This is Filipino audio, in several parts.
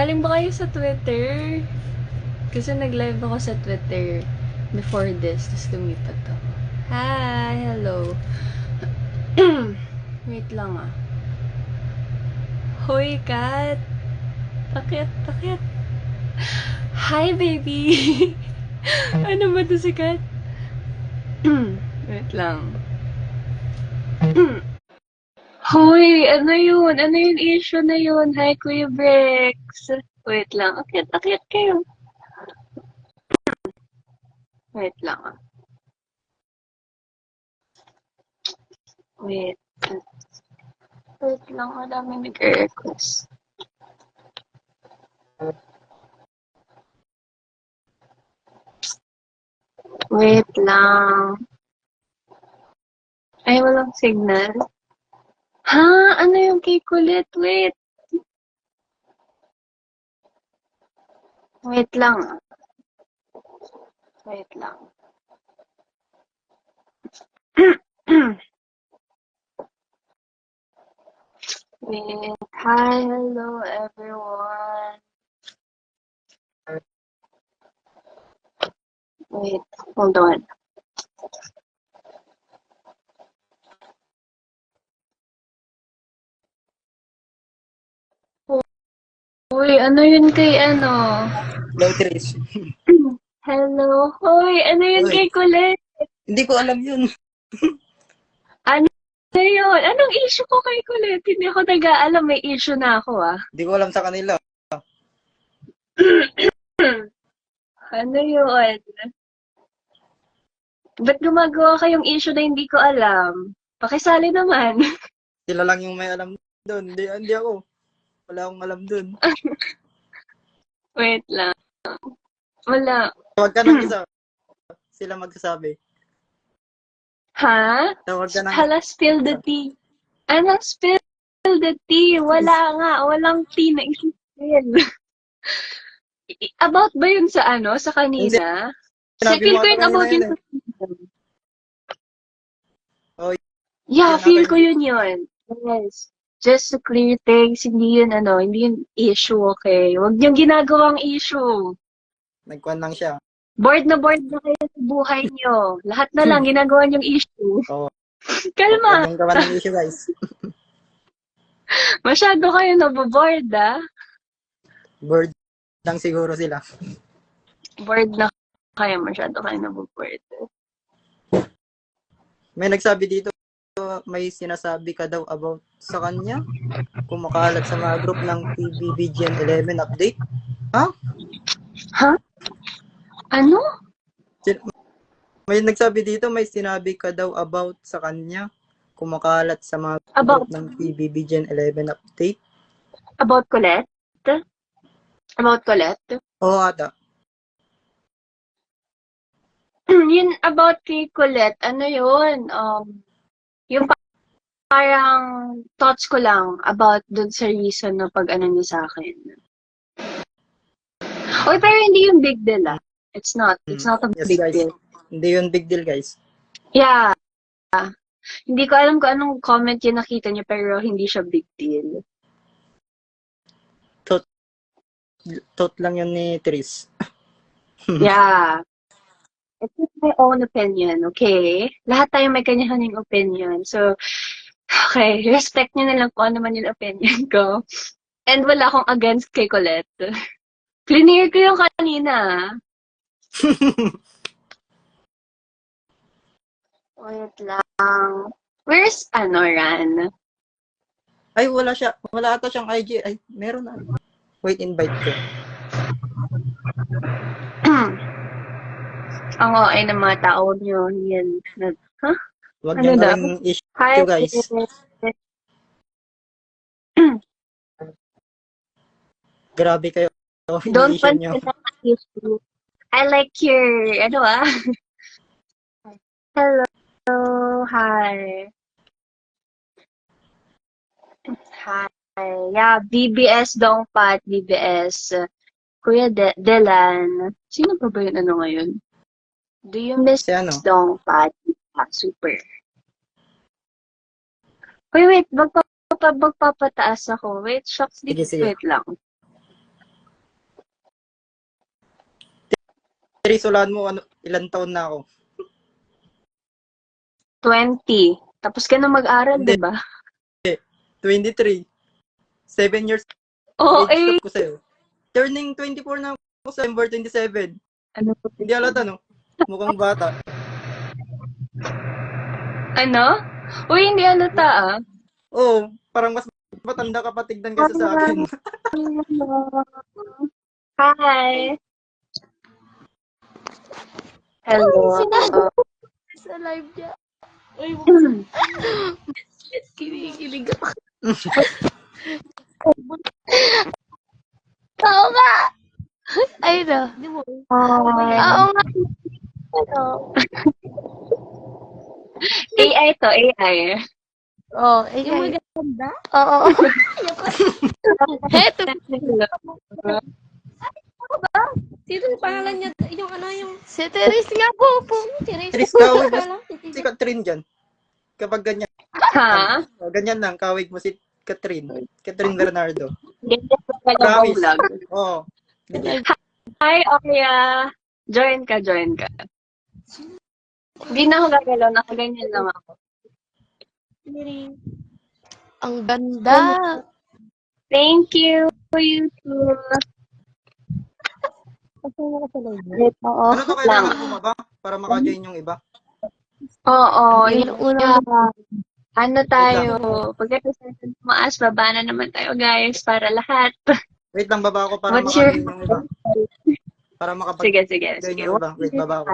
Galing ba kayo sa Twitter? Kasi nag-live ako sa Twitter before this, tapos lumipat ako. Hi! Hello! Wait lang ah. Hoy, Kat! Pakit, pakit! Hi, baby! Ano ba to si Kat? Wait lang. Hoy! Ano yun? Ano yung issue na yun? Hi, Kuya Brex! Wait lang. Akit, akit kayo. Wait lang ah. Wait. Wait lang, madami nag-request. Wait lang. Ay, walang signal. Ha? Ano yung kay kulit? Wait. Wait lang. Wait lang. Wait. Hi, hello everyone. Wait, hold on. Uy, ano yun kay ano? Hello, Trish. Hello. Hoy, ano yun Uy, kay kulit? hindi ko alam yun. Ano yun? Anong issue ko kay kulit? Hindi ako nag-aalam. May issue na ako ah. Hindi ko alam sa kanila. Ano yun? Ba't gumagawa kayong issue na hindi ko alam? Pakisali naman. Sila lang yung may alam doon. Hindi ako. Wala akong alam doon. Wait lang. Wala. Tawag ka ng isa. Sila magsasabi. Ha? Tawag ka ng Hala, spill the tea. Anong spill the tea? Wala nga. Walang tea na i-spill. About ba yun sa ano? Sa yung kanina? sinabi Feel mo ko ata yun kanina about yun yun eh. sa kanina. Oh, Yeah, yun ata feel ko yung yun yun. Yes. Just to clear things, hindi yun ano, hindi yun issue, okay? Huwag niyong ginagawang issue. nagkuhan lang siya. Bored na kayo sa buhay niyo. Lahat na lang ginagawa niyong issue. Oo. Huwag Kalma. yung gawa ng issue, guys. Masyado kayo naboboard, ah. Bored lang siguro sila. Bored na kayo, masyado kayo naboboard. May nagsabi dito, may sinasabi ka daw about sa kanya. Kumakalat sa mga group ng PBB Gen 11 update. Ha? Ha? Ano? May nagsabi dito, may sinabi ka daw about sa kanya. Kumakalat sa mga About, group ng PBB Gen 11 update. about Colette? About Colette? Oo ata. Yun about kay Colette, ano yun? Yung parang thoughts ko lang about dun sa reason na pag ano niya sa akin. Oy, pero hindi yung big deal ah. It's not a Yes big guys. deal. Hindi yun big deal guys. Yeah. Hindi ko alam kung anong comment yung nakita niyo pero hindi siya big deal. Tot lang yun ni Tris. Yeah. It's just my own opinion, okay? Lahat tayo may kanya-kanyang opinion. So, okay, respect niyo na lang kung ano man yung opinion ko. And wala akong against kay Colette. Clear ko yung kanina. Wait lang. Where's ano, Ran? Ay wala siya. Wala ata siyang IG. Ay meron na. Wait, invite ko. Ang okay ng mga tao nyo. Yan. Huh? Huwag Ano niyang daw? gawing Hi. issue guys. Grabe kayo. Don't Ini-issue want niyo. to not issue. I like your, ano ah? Hello. Hi. Hi. Yeah, BBS Dongpat, BBS. Kuya Delan. Sino pa ba yun ano ngayon? Do you miss Si ano? Dongpat? Ah, super. Wait, magpapataas ako. Wait, shucks, Sige, sige. wait lang. Rizolahan mo, ilan taon na ako? 20. Tapos ka na mag-aral, Hindi, di ba? 23. 7 years Oo, age gap ko sa'yo. Turning 24 na ako sa September 27. Ano? Hindi halata, no? Mukhang bata. Ano? Uy, hindi halata ah. Oo, parang mas matanda ka pa tignan kasi sa akin. Hi. Hello. Sa live niya. Uy, kinikilig ako. Oo nga! Ay, no. Oo nga. Ano? AI to, AI. Oh, yung maganda? Oo. Heto. Sino yung pangalan niya? Yung ano yung... Si Therese nga po. Tris, kawig mo si Catherine dyan. Kapag ganyan, Ha? ganyan lang, kawig mo si Catherine. Catherine Bernardo. Ganyan pa pala ba Promise. vlog? Oo. Hi, Okia. Join ka. Hindi na ako gagalaw, nakaganyan lang ako. Ang ganda. Thank you, you too. Oo, Ano to, kailangan bumaba para maka-join yung iba? Oo, Yung yung una ano tayo, pagkatapos tumaas, baba na naman tayo guys, para lahat. Wait lang, baba ako para What's your... maka-join yung iba. Para Sige. makapag-join yung iba. Wait, baba ako.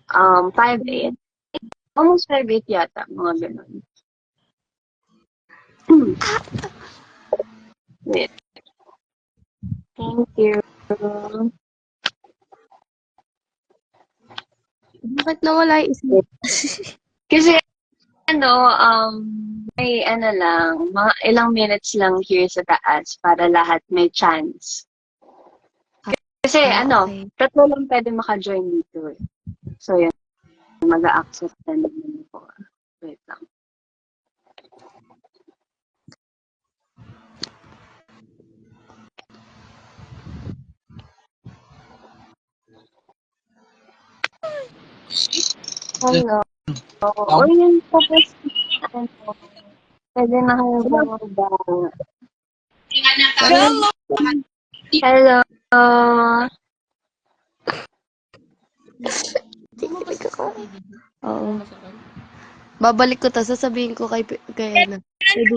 5'8". Almost 5'8 yata, mga ganun. Wait. Thank you. bakit nawala yung isa? Kasi, may lang, mga ilang minutes lang here sa taas para lahat may chance. Kasi, okay. tatlo lang pwede maka-join dito eh. So, yun, mag-a-accept na naman ako. Wait lang. Hello. O, yun po kasi, pwede na kayo bumaba. Hello. Oo. Babalik ko to, sasabihin ko kay ano. Have,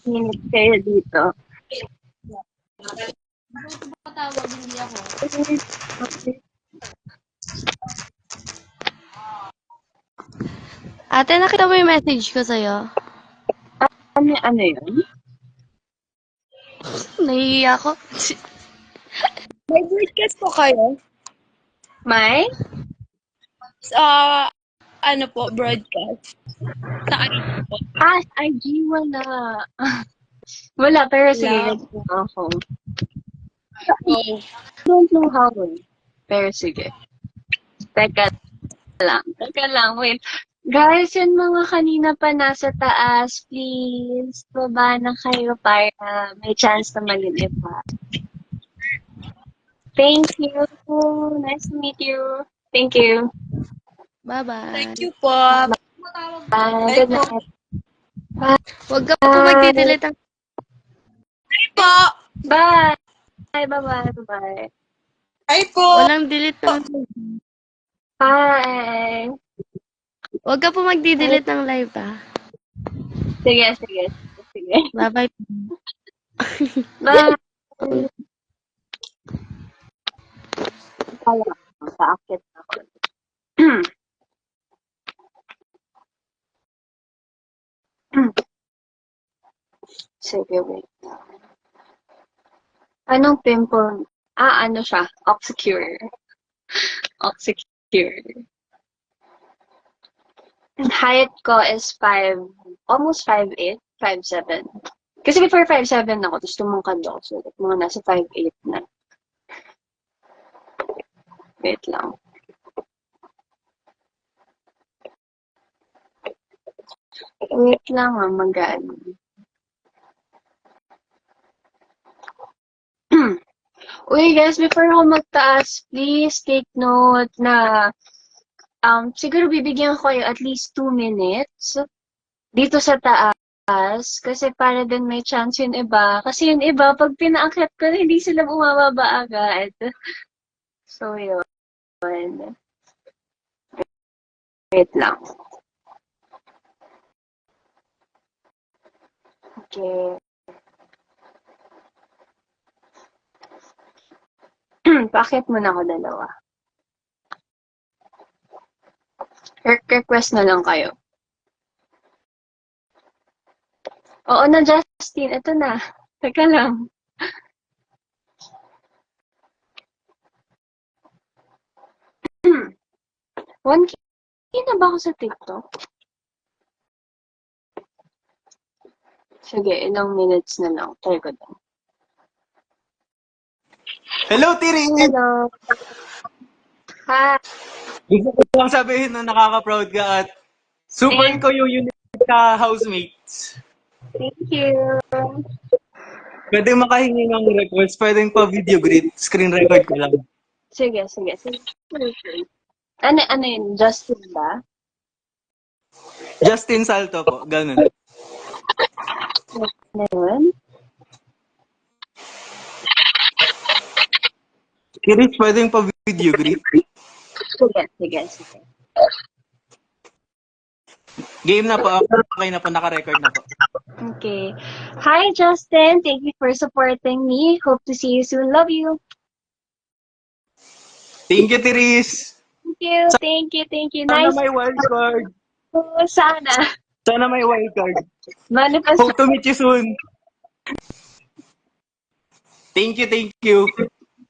minutes kayo dito. Ate, nakita mo yung message ko sa'yo? Ano yun? Nahihiya ako. May broadcast po kayo? May? Ano po, broadcast? Sa IG po. IG wala. Wala, pero sige, Wala. let's go ako. Oh. Don't know how. Pero sige. Teka lang, wait. Guys, yung mga kanina pa nasa taas, please, baba na kayo para may chance na maging iba. Thank you. Nice to meet you. Thank you. Bye-bye. Thank you po. Bye. Good night. Huwag ka po magdidelete ang... Po. Bye. Bye. Hi po. Walang delete ng... Bye. Huwag ka po magdidelete ng live, ah. Sige. Bye-bye. Bye. Kaya sa akit ako. Sige, wait. Anong pimple? Ano siya? Oxycure. And height ko is almost 5'8", 5'7". Kasi before 5'7" ako, tapos tumungkad ako. So, mga nasa 5'8" na. Wait lang. Wait lang, magaan. Uy, guys, before ako magtaas, please take note na siguro bibigyan ko kayo at least 2 minutes dito sa taas kasi para din may chance yung iba. Kasi yung iba, pag pinaakyat ko, hindi sila bumababa agad. So, yun. Wait lang. Okay. Paakyat muna ako dalawa. Request na lang kayo. Oo na, Justin. Ito na. Teka lang. One k na ba ako sa TikTok? Sige, ilang minutes na lang. Try ko din. Hello, Tiri! Hello. Hi. Gusto ko lang sabihin na nakaka-proud ka at super ko yung unit ka housemates. Thank you. Pwede makahingi ng request, pwedeng pa video grid, screen record ko lang. Sige. Ano yun? Justin ba? Justin Salto po, ganun. Ano yun? Kiris, pwedeng pa video grid. Sige. Game na po, okay na po, naka-record na po. Okay. Hi, Justin. Thank you for supporting me. Hope to see you soon. Love you. Thank you, Tiris! Thank you. Sana Nice. may wildcard. Sana. Sana may wildcard. Manifest. Hope to meet you soon. Thank you.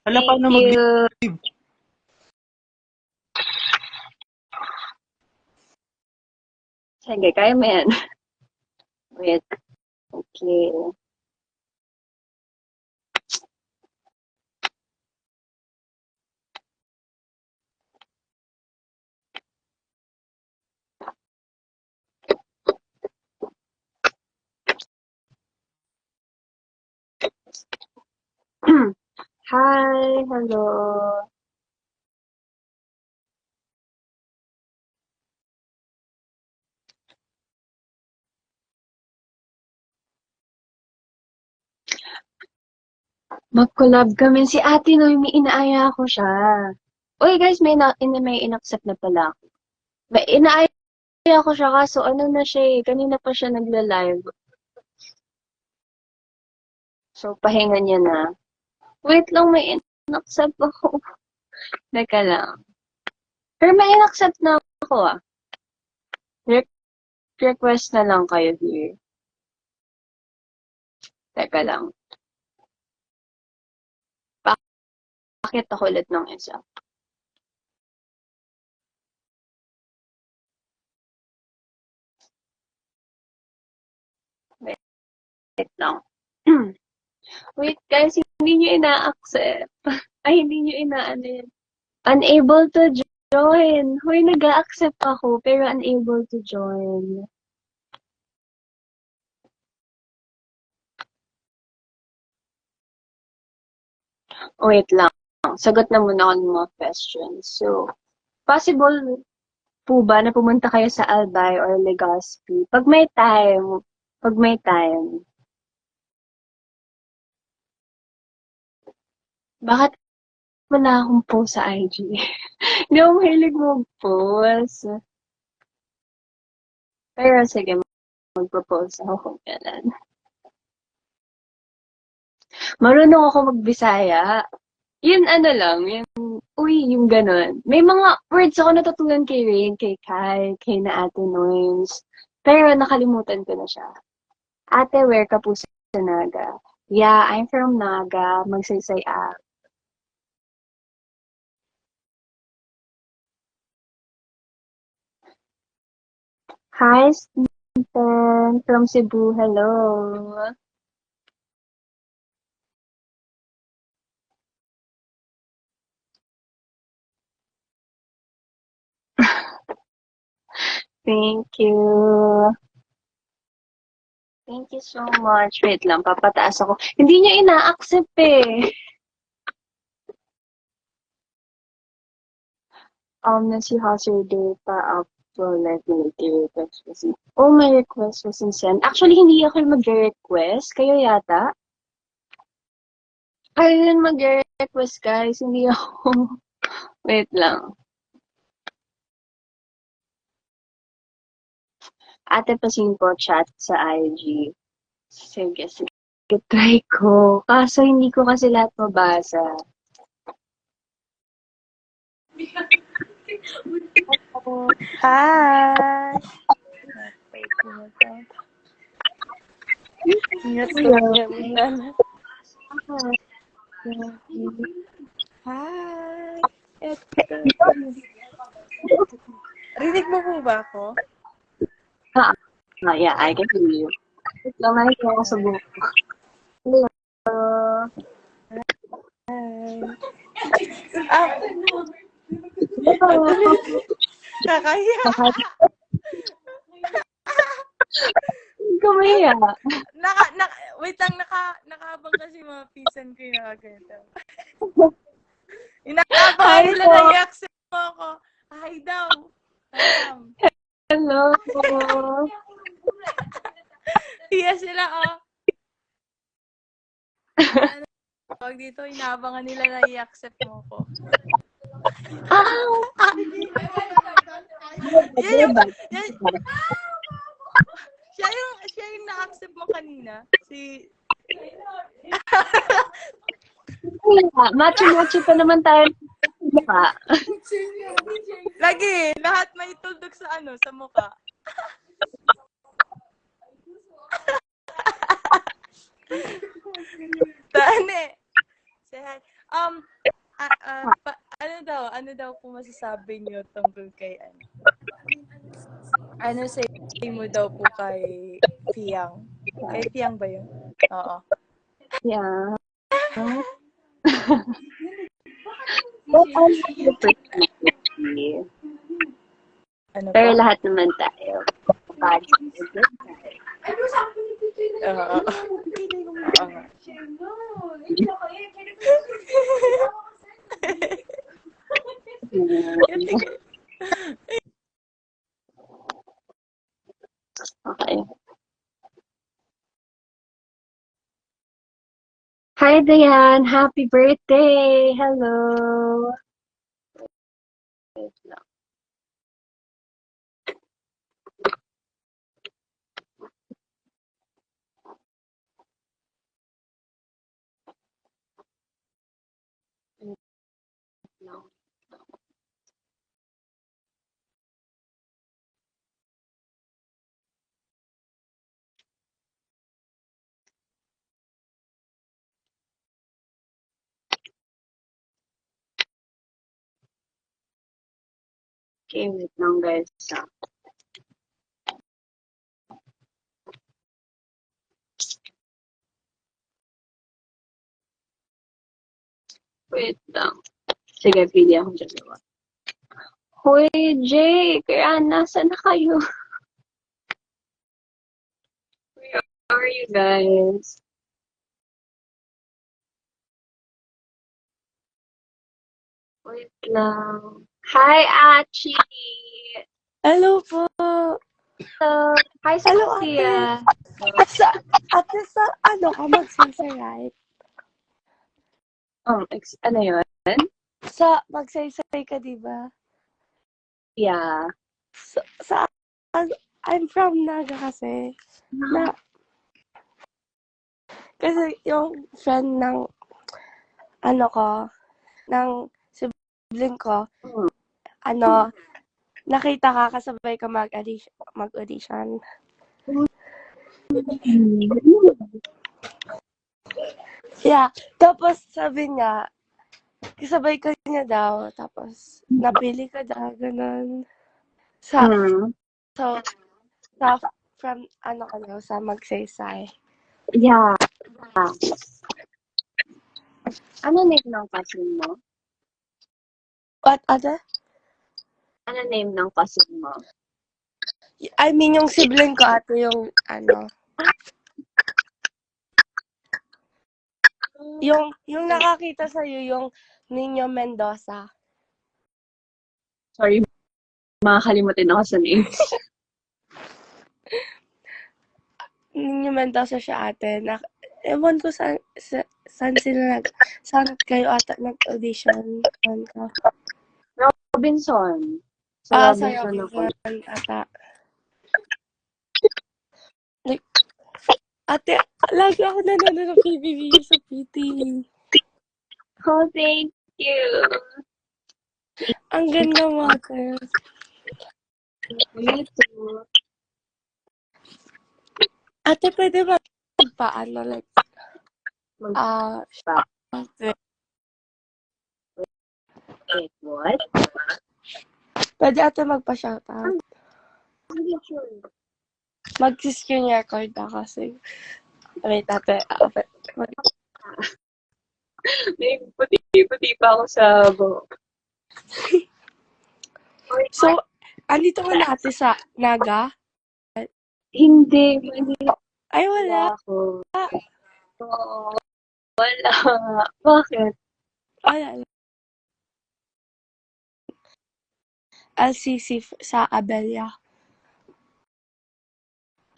Hala, paano Thank you. mag-leave? Sige, kaya mo yan. Wait. Okay. Hi, hello. Mag-collab kami. Si Ate Noemi, inaaya ko siya. Uy, guys, may inaccept na pala ako. May inaaya ko siya kaso ano na siya eh. Kanina pa siya nagla-live. So, pahinga niya na. Wait lang, may inaccept ako. Teka lang. Pero may inaccept na ako ah. Request na lang kayo here. Teka lang. Bakit ako ulit ng isa? Wait lang. Wait guys, hindi nyo ina-accept. Ay, hindi nyo ina-ano yun. Unable to join. Hoy, nag-a-accept ako, pero unable to join. Wait lang. Sagot na muna ako ng mga questions. So, possible po ba na pumunta kayo sa Albay or Legazpi? Pag may time. Bakit wala akong post sa IG? Hindi ako mahilig mag-post. Pero sige, mag-propose ako kung kailan. Marunong ako mag-Bisaya. Yun ano lang, yung ganun. May mga words ako natutunan kay Rain, kay Kai, kay na Ate Noins. Pero nakalimutan ko na siya. Ate, where ka po sa Naga? Yeah, I'm from Naga, Magsaysay Act. Hi, Stephen from Cebu. Hello. Thank you. Thank you so much. Wait lang, papataas ako. Hindi niya ina-accept eh. na si Hazarder pa-upload request was oh, my request wasn't sent. Actually, hindi ako yung mag-request. Kayo yata? Kayo yung mag-request, guys. Hindi ako. Wait lang. Ate Pasing po chat sa IG. Sige, sige. Try ko. Kaso hindi ko kasi lahat mabasa. Hi! Wait mo ito. Ingat ko gamitan. Hi! Eto. Rinig mo po ba ako? Yeah, I can hear you. Wait lang, nakikita ako sa buhok. Hello. Hi! Hello. Kakaya! Kumaya. Wait lang, nakaabang kasi mga pisan ko yung nakaganda. Inaabangan nila na i-accept mo ako. Hi daw. Hello. Iya sila, oh. Pag dito, inaabangan nila na i-accept mo ako. Yan, siya yung na-accept mo kanina. Machi-machi pa naman tayo. Mukha. Lagi, lahat may tuldok sa sa mukha. Tane. Say hi. Ano daw kung masasabi niyo tungkol kay ano say mo daw po kay Fiang? Kay Fiang ba yun? Oo. Yeah. Pero lahat naman tayo. Oo. Okay. Hi, Diane. Happy birthday. Hello. Wait lang. Okay, wait lang guys. Wait lang. Sige, pili akong dalawa. Hoy, Jay! Kaya nasa na kayo? Where are you guys? Wait lang. Hi, Achi! Hello po. Hello. Hi, Hello, Sophia. Ate, ano ka magsasaray? Ano yun? Magsaysay ka, di ba? Yeah. I'm from Naga kasi. Kasi yung friend ng ng sibling ko, nakita ka kasabay ka mag-audition. Yeah. Tapos sabi niya, kasabay ka niya daw. Tapos napili ka daw, ganun. From sa Magsaysay. Yeah. Ano name ng cousin mo? What other? Ano name ng cousin mo? I mean, yung sibling ko, ate, yung yung nakakita sa'yo, yung Nino Mendoza. Sorry, makakalimutin ako sa names. Naman daw sa siya ate. Ewan ko saan sila saan kayo ata nag-audition. Saan ka? Robinson. Sa Robinson ako. Robinson ata. Like, ate, lagi ako nanonood ng PBB sa PT. Oh, thank you. Ang ganda mo ate. Me too. Ate, pwede magpaano like, Wait, what? pwede ate magpa-shoutout. Mag-screen record na kasi. Wait, ate. May puti-puti pa ako sa buhok. So, andito ka na ate sa Naga? Hindi. Ay, wala. Ako. Oo. Wala. Bakit? Wala. LCC sa Abelia.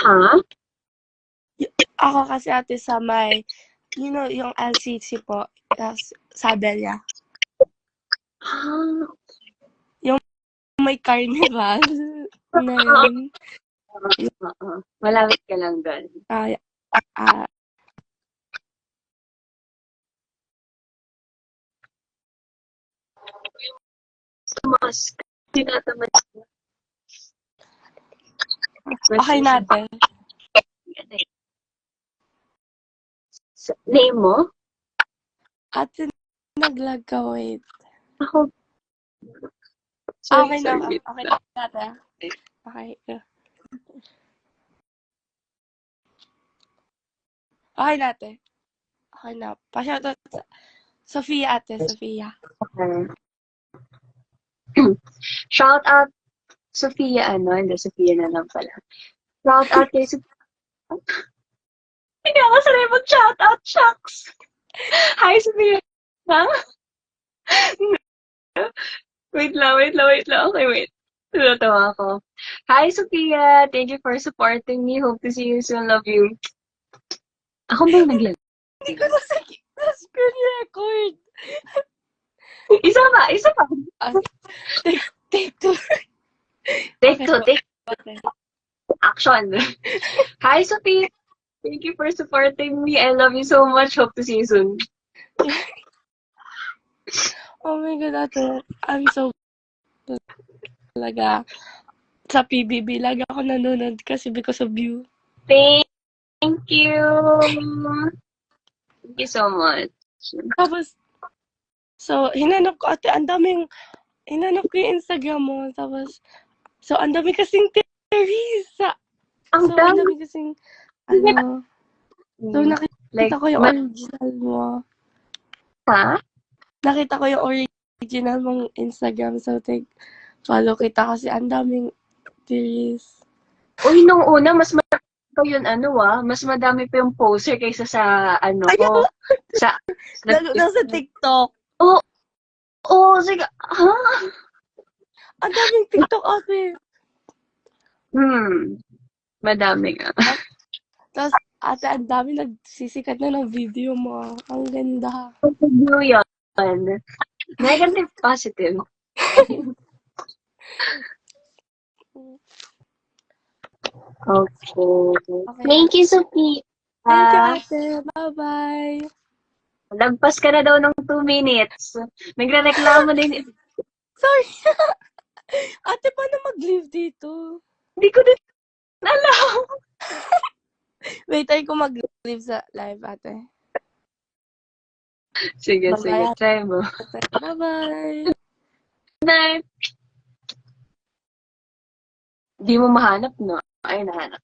Ha? Ako kasi ate sa may, yung LCC po, sa Abelia. Ah. May carnival na yun. Malapit ka lang doon. Mas, tinatamad ko. Okay natin. Name mo? Ate, nag-lag ka, wait. Ako. Okay na natin. Okay. Okay natin. Okay na. Pa-shoutout sa Sofia ate, Sofia. Okay. Shout out Sofia, hindi Sofia na lang pala. Shout out kay Sofia. Hindi ako sanay mag-shout out, shucks. Hi, Sofia. Ha? Wait lang. Okay, wait. Tunatawa ako. Hi, Sofia. Thank you for supporting me. Hope to see you soon. Love you. Ako ba yung naglag? Hindi ko na screen record. Isa pa. Take two. Take two. Okay. Action. Hi, Sophie. Thank you for supporting me. I love you so much. Hope to see you soon. Oh my God, ate. I'm so talaga. Sa PBB, lagi ako nanonood kasi because of you. Thank you. Thank you so much. Tapos, so, hinanap ko, ate, hinanap ko yung Instagram mo. Tapos, so, ang dami kasing Teresa. Ang So, dami. ang dami kasing, so, nakita ko yung original mo. Ha? Nakita ko yung original mong Instagram. So, follow kita kasi ang daming Teresa. Uy, nung una, mas madami pa yun, mas madami pa yung poster kaysa sa, ko. Sa TikTok. Oo, sige. Ha? Ang daming TikTok, ate. Madami nga. Tapos, ate, ang dami nagsisikat na ng video mo. Ang ganda. Video yun. Negative, positive. Okay. Thank you, Sophie. Thank you, ate. Bye-bye. Lagpas ka na daw ng 2 minutes. Nagre-reklamo din. Sorry. Ate, paano mag-leave dito? Hindi ko din alam. Wait, try ko mag-leave sa live, ate. Sige. Bye-bye. Try mo. Bye-bye. Good night. Di mo mahanap, no? Ay, nahanap.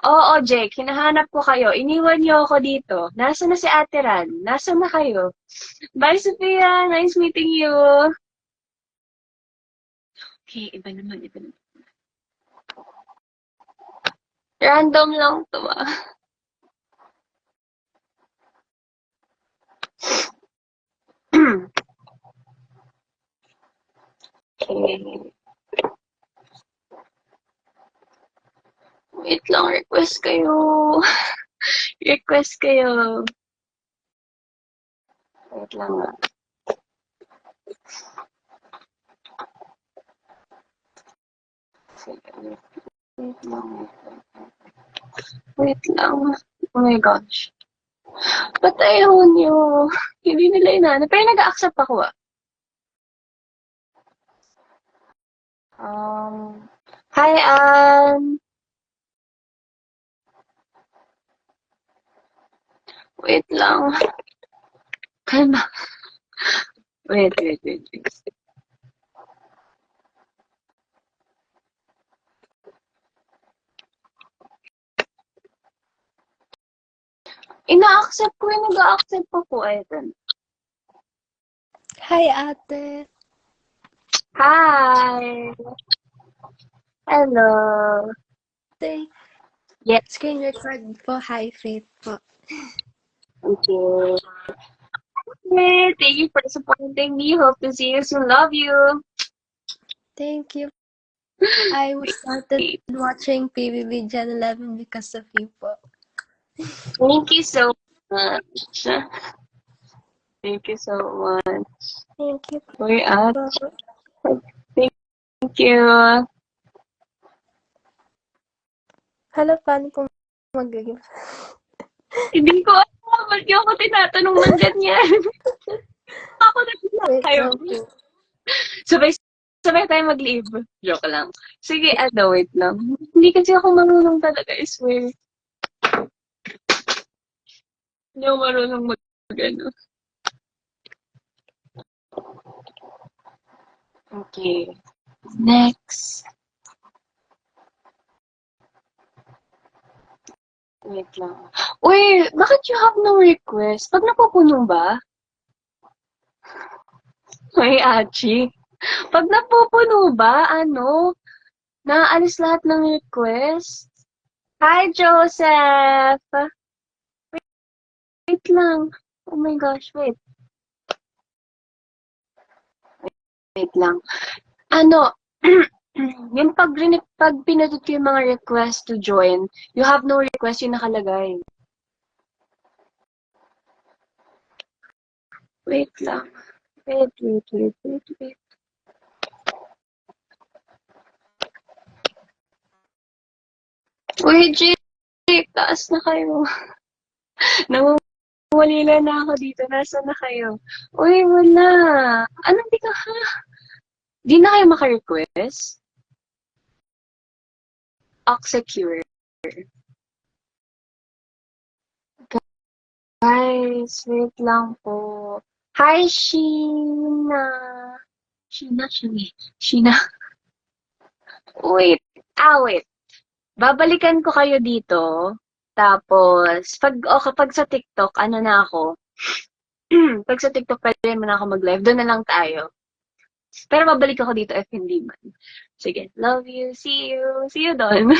Oo, Jake. Hinahanap ko kayo. Iniwan niyo ako dito. Nasaan na si Ate Ran? Nasaan na kayo? Bye, Sophia. Nice meeting you. Okay, iba naman. Random lang to, Okay. Wait lang, request kayo. Request kayo. Wait lang nga. Wait lang. Wait lang. Oh my gosh. Ba't ayaw niyo? Hindi nila inaano. Pero nag-accept ako ah. Hi, Ann. Wait lang. Kalma. Wait. Ina-accept ko yung nag-accept ako. Ayun. Hi, ate. Hi. Hello. Ate, Yes. screen record po. Hi, Faith po. Okay. Thank you for supporting me. Hope to see you soon. Love you. Thank you. I started watching PBB Gen 11 because of you po. Thank you so much. Thank you so much. Thank you Uy, at. po. Thank you. Hala, paano po mag-give? Hindi ko alam. Ba't niyo ako tinatanong ng ganyan? Ako na Wait tayo. lang po. Sabay tayo mag-leave. Joke lang. Sige, wait lang. Hindi kasi ako marunong talaga, I swear. Hindi ako marunong mag-ano. Okay. Next. Wait lang. Uy, bakit you have no request? Pag napupuno ba? Uy, Achi. Pag napupuno ba, naalis lahat ng request? Hi, Joseph! Wait lang. Oh my gosh, wait. Wait lang. Yung pag pinindot ko yung mga request to join, you have no request yung nakalagay. Wait lang. Wait. Uy, Jake, taas na kayo. Nawawalila na ako dito. Nasaan na kayo? Uy, wala. Anong di ka ha? Di na kayo maka-request? Oxecure. Guys, wait lang po. Hi, Sheena. Sheena. Wait. Wait. Babalikan ko kayo dito. Tapos, kapag sa TikTok, na ako? Pag sa TikTok, pwede mo na ako mag-live. Doon na lang tayo. Pero babalik ako dito if hindi man. Sige. Love you. See you. See you doon.